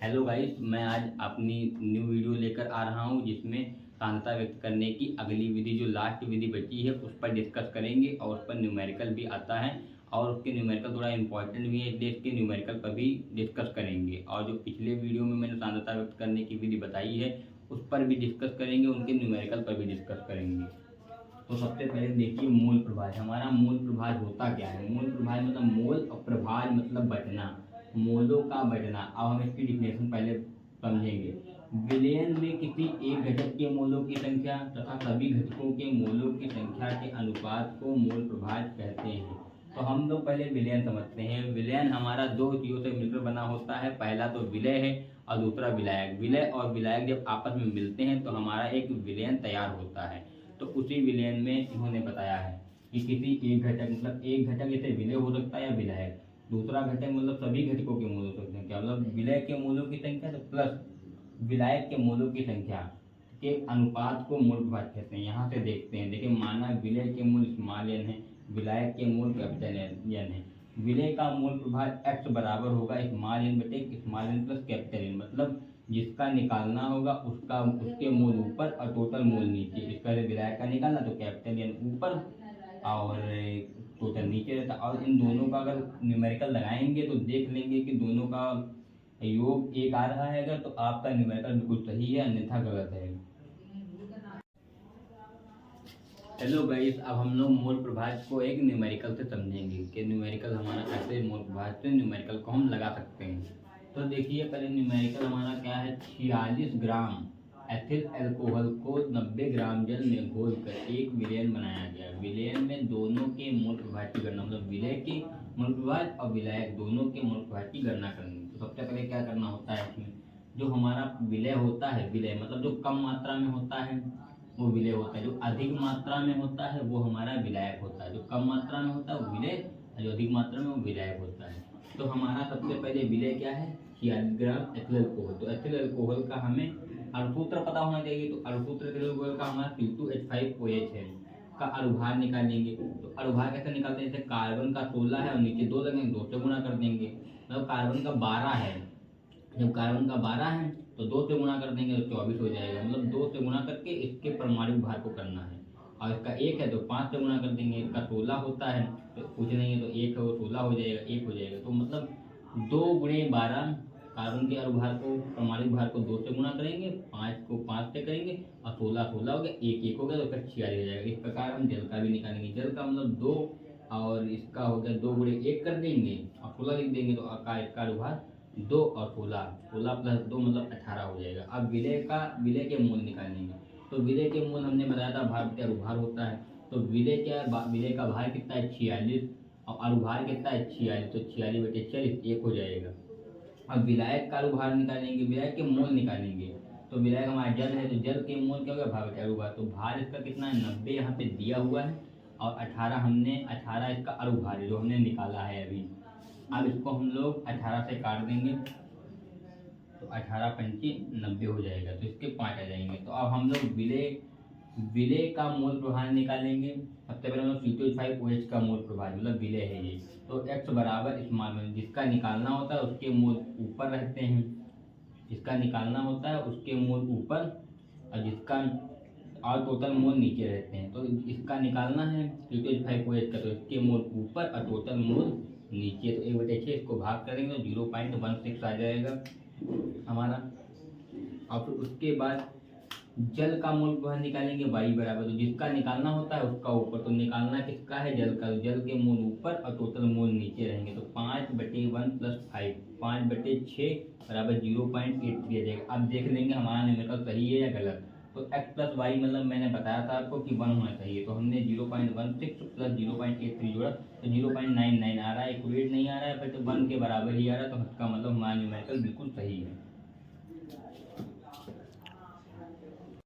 Hello guys, मैं आज अपनी न्यू वीडियो लेकर आ रहा हूं जिसमें सांद्रता व्यक्त करने की अगली विधि जो लास्ट विधि बची है उस पर डिस्कस करेंगे और उस पर न्यूमेरिकल भी आता है और उसके न्यूमेरिकल थोड़ा इंपॉर्टेंट भी है, इसलिए इसके न्यूमेरिकल पर भी डिस्कस करेंगे। और जो पिछले वीडियो में मैंने सांद्रता व्यक्त करने की विधि बताई है उस पर भी डिस्कस करेंगे, उनके न्यूमेरिकल पर भी डिस्कस करेंगे। तो सबसे पहले देखिए मूल प्रभाज। हमारा मूल प्रभाज होता क्या है? मूल प्रभाज मतलब मोल और प्रभाज मतलब बचना, मोलों का बचना। अब हम इसकी डिफिनेशन पहले समझेंगे। विलयन में किसी एक घटक के मोलों की संख्या तथा सभी घटकों के मोलों की संख्या के अनुपात को मूल प्रभाज कहते हैं। तो हम लोग पहले विलयन समझते हैं। विलयन हमारा दो चीज़ों से मिलकर बना होता है, पहला तो विलय है और दूसरा विलायक। विलय और विलायक जब आपस में मिलते हैं तो हमारा एक विलयन तैयार होता है। तो उसी विलयन में इन्होंने बताया है कि किसी एक घटक मतलब एक घटक जैसे विलय हो सकता है या विलायक, दूसरा घटक मतलब सभी घटकों के मूलों की संख्या, मतलब विलय के मूलों की संख्या तो प्लस विलायक के मूलों की संख्या के अनुपात को मूल प्रभाज कहते हैं। यहाँ से देखते हैं, देखिए माना विलय के मूल स्मॉल एन है, विलायक के मूल कैपिटल एन है। विलय का मूल प्रभाज x बराबर होगा स्मॉल एन बटे small N plus capital N, मतलब जिसका निकालना होगा उसका उसके मूल ऊपर और टोटल मूल नीचे। इसका विलायक का निकालना तो कैपिटल एन ऊपर और टोटल नीचे रहता। और इन दोनों का अगर न्यूमेरिकल लगाएंगे तो देख लेंगे कि दोनों का योग एक आ रहा है, अगर तो आपका न्यूमेरिकल बिल्कुल सही है, अन्यथा गलत है। हेलो गाइस, अब हम लोग मूल प्रभाज को एक न्यूमेरिकल से समझेंगे कि न्यूमेरिकल हमारा कैसे मूल प्रभाज से न्यूमेरिकल को हम लगा सकते हैं। तो देखिए पहले न्यूमेरिकल हमारा क्या है, 46 ग्राम एथिल अल्कोहल को 90 ग्राम जल में घोलकर एक विलयन बनाया गया। विलयन में दोनों के मूल प्रभाज की गणना, मतलब विलय के मूल प्रभाज और विलायक दोनों के मूल प्रभाज की गणना करनी। तो सबसे पहले क्या करना होता है, इसमें जो हमारा विलय होता है, विलय मतलब जो कम मात्रा में होता है वो विलय होता है, जो अधिक मात्रा में होता है वो हमारा विलायक होता है। जो कम मात्रा में होता है वो विलय और जो अधिक मात्रा में वो विलायक होता है। तो हमारा सबसे पहले विलय क्या है, 46 ग्राम एथिल अल्कोहल। तो एथिल अल्कोहल का हमें अणुसूत्र पता होना चाहिए। तो अणुसूत्र एथिल अल्कोहल का हमारा C2H5OH है, का अणुभार निकालेंगे। तो अणुभार कैसे निकालते हैं, जैसे कार्बन का 16 है और नीचे 2 लगेंगे, 2 से गुणा कर देंगे। मतलब कार्बन का 12 है, जब कार्बन का 12 है तो 2 से गुणा कर देंगे तो 24 हो जाएगा। मतलब 2 से गुणा करके इसके परमाणु भार को करना है। और इसका 1 है तो 5 से गुणा कर देंगे। इसका 16 होता है तो कुछ नहीं है तो 1 है वो 16 हो जाएगा, 1 हो जाएगा। तो मतलब 2 गुणे 12 कार्बन के अणुभार को परमाणु भार को 2 से गुणा करेंगे, 5 को 5 से करेंगे और 16 16 हो गया, 1 1 हो गया तो इसका 46 हो जाएगा। इस प्रकार हम जल का भी निकालेंगे। जल का मतलब 2 और इसका हो गया 2 गुणे 1 कर देंगे और 16 लिख देंगे तो इसका अणुभार 2 और 16, 16 प्लस 2 मतलब 18 हो जाएगा। अब विलय के मूल निकालेंगे। तो विलय के मूल हमने बताया था भार बटे अणुभार होता है। तो विलय का भार कितना है, 46 और अणुभार कितना है 46, तो 46 बटे 46 1 हो जाएगा। अब विलायक का अणुभार निकालेंगे, विलायक के मोल निकालेंगे। तो विलायक हमारा जल है तो जल के मोल क्या होगा, भार बटे अणुभार। तो भार इसका कितना है 90 यहाँ पे दिया हुआ है और 18 इसका अणुभार है जो हमने निकाला है अभी। अब इसको हम लोग 18 से काट देंगे तो 18 पंची 90 हो जाएगा, तो इसके 5 आ जाएंगे। तो अब हम लोग विलय का मूल प्रभाज निकालेंगे। सबसे पहले हम लोग C2H5OH का मूल प्रभाज मतलब विलय है ये। तो x बराबर स्मॉल में जिसका निकालना होता है उसके मूल ऊपर रहते हैं, जिसका निकालना होता है उसके मूल ऊपर और जिसका और टोटल मूल नीचे रहते हैं। तो इसका निकालना है C2H5OH का, तो इसके मूल ऊपर और टोटल मूल नीचे। तो 1/6 इसको भाग करेंगे तो 0.16 आ जाएगा हमारा। और फिर उसके बाद जल का मूल प्रभाज निकालेंगे y बराबर, तो जिसका निकालना होता है उसका ऊपर। तो निकालना किसका है, जल का, जल के मूल ऊपर और टोटल मूल नीचे रहेंगे। तो 5/1 प्लस 5, 5/6 बराबर 0.83 आ जाएगा। अब देख लेंगे हमारा न्यूमेरिकल सही है या गलत। तो x प्लस वाई मतलब मैंने बताया था आपको कि 1 होना चाहिए, तो हमने 0.16 प्लस 0.83 जोड़ा तो 0.99 आ रहा है, एक्यूरेट नहीं आ रहा है, फिर तो 1 के बराबर ही आ रहा है। तो इसका मतलब हमारा न्यूमेरिकल बिल्कुल सही है।